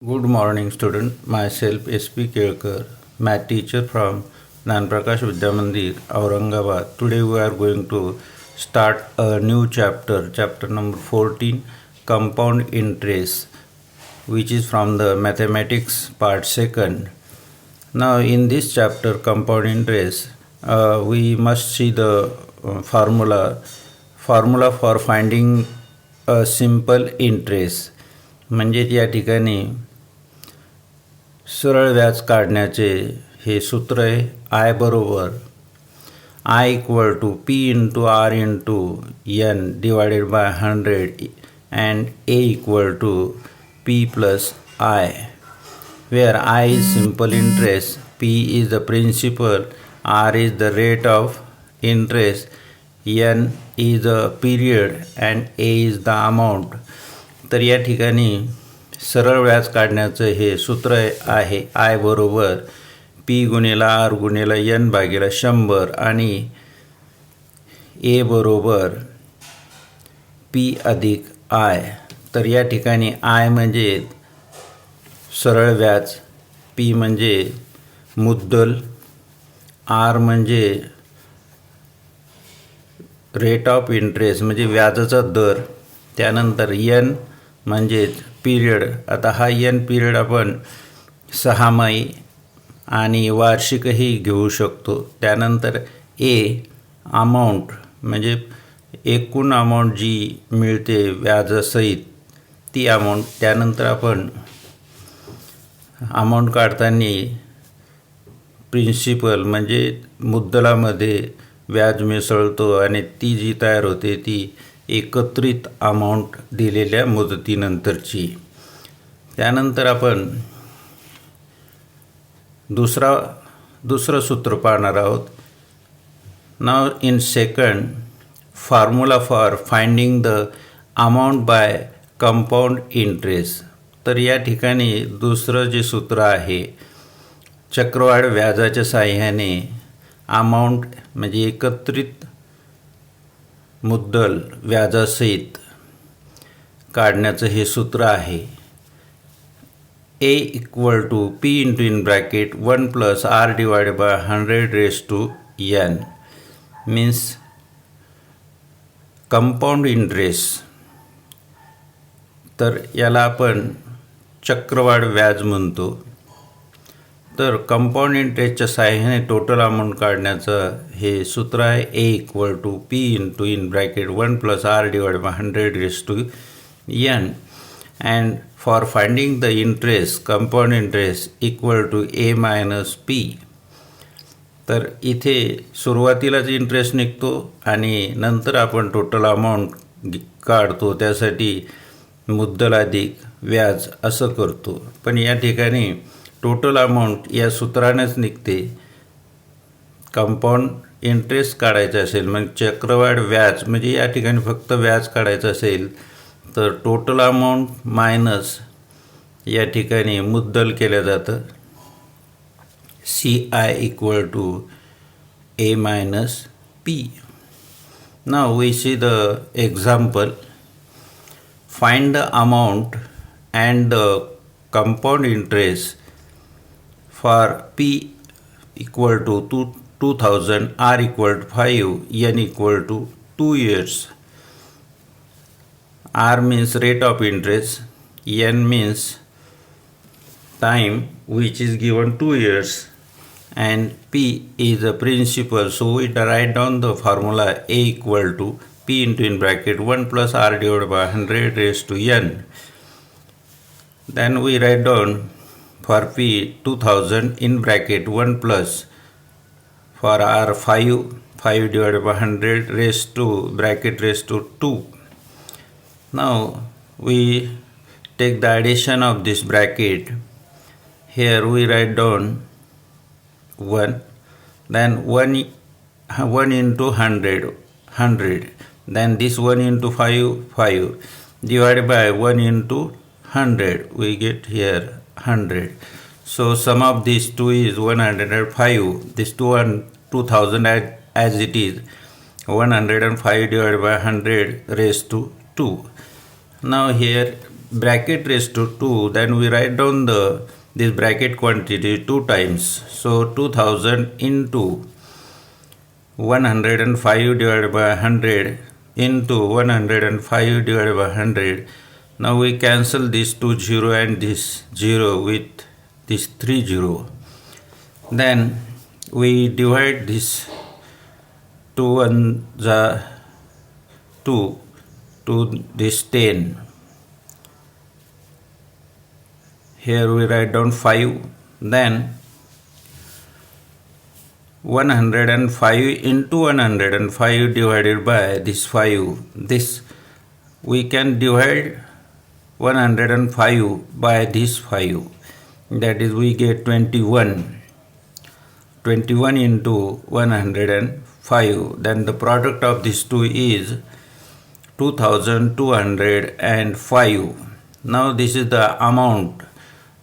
Good morning, student. Myself, S.P. Kelkar, math teacher from Nanprakash Vidya Mandir, Aurangabad. Today we are going to start a new chapter, chapter number 14, Compound Interest, which is from the Mathematics part 2nd. Now, in this chapter, Compound Interest, we must see the formula for finding a simple interest. म्हणजे या ठिकाणी सरळ व्याज काढण्याचे हे सूत्र आहे I बरोबर I equal to P into R into N divided by 100 and A equal to P plus I where I is simple interest P is the principal R is the rate of interest N is the period and A is the amount. तर या ठिकाणी सरळ व्याज काढण्याचं हे सूत्र आहे I बरोबर पी गुणिला आर गुणिला एन भागिला 100 आणि ए बरोबर पी अधिक आय. तर या ठिकाणी आय म्हणजे सरळ व्याज, पी म्हणजे मुद्दल, आर म्हणजे रेट ऑफ इंटरेस्ट म्हणजे व्याजाचा दर, त्यानंतर एन म्हणजेच पिरियड. आता हा एन पिरियड आपण 6माही आणि वार्षिकही घेऊ शकतो. त्यानंतर ए अमाऊंट म्हणजे एकूण अमाऊंट जी मिळते व्याजासहित ती अमाऊंट. त्यानंतर आपण अमाऊंट काढताना प्रिन्सिपल म्हणजे मुद्दलामध्ये व्याज मिसळतो आणि ती जी तयार होते ती एकत्रित अमाऊंट दिलेल्या मुदतीनंतरची. त्यानंतर आपण दुसरं सूत्र पाहणार आहोत. Now in second formula for finding the amount by compound interest. तर या ठिकाणी दुसरं जे सूत्र आहे चक्रवाढ व्याजाच्या साहाय्याने अमाऊंट म्हणजे एकत्रित मुद्दल व्याजासहित काढण्याचं हे सूत्र आहे. A equal to P into in bracket 1 plus R divided by 100 raise to N means compound interest. तर याला आपण चक्रवाढ व्याज म्हणतो. तर कंपाऊंड इंटरेस्टच्या साहाय्याने टोटल अमाऊंट काढण्याचं हे सूत्र आहे A equal to P into in bracket 1 plus R divided by 100 raise to N and for finding the interest compound interest equal to A minus P. तर इथे सुरुवातीलाच इंटरेस्ट निघतो आणि नंतर आपण टोटल अमाऊंट काढतो, त्यासाठी मुद्दल अधिक व्याज असं करतो. पण या ठिकाणी टोटल अमाऊंट या सूत्रानेच निघते. कंपाऊंड इंटरेस्ट काढायचं असेल मग चक्रवाढ व्याज म्हणजे या ठिकाणी फक्त व्याज काढायचं असेल तर टोटल अमाऊंट मायनस या ठिकाणी मुद्दल केलं जातं C I equal to A minus P. Now we see the example. Find the amount and the compound interest for P equal to 2000, R equal to 5, N equal to 2 years. R means rate of interest, N means time which is given 2 years and P is the principal. So we write down the formula A equal to P into in bracket 1 plus R divided by 100 raised to N. Then we write down for P 2000 in bracket 1 plus for R 5 divided by 100 raised to bracket raised to 2. Now we take the addition of this bracket. Here we write down 1, then 1 into 100, then this 1 into 5 divided by 1 into 100 we get here 100. So sum of these two is 105. This 2000 as it is 105 divided by 100 raised to 2. Now here bracket raised to 2, then we write down this bracket quantity 2 times. So 2000 into 105 divided by 100 into 105 divided by 100. Now we cancel this 2 0 and this 0 with this 3 0. Then we divide this 2 1 2 to this 10. Here we write down 5. Then 105 into 105 divided by this 5. This we can divide 105 by this 5. That is, we get 21. 21 into 105. Then the product of these two is 2205. Now this is the amount.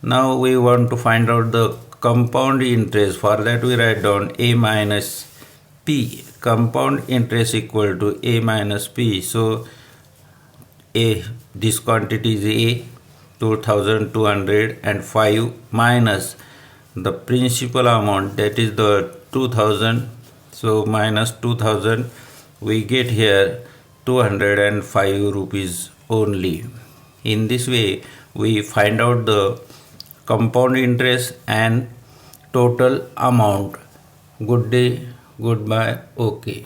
Now we want to find out the compound interest. For that we write down A minus P. Compound interest equal to A minus P. So this quantity is A, 2205, minus the principal amount, that is the 2000. So minus 2000, we get here 205 rupees only. In this way we find out the compound interest and total amount. Good day, goodbye, okay.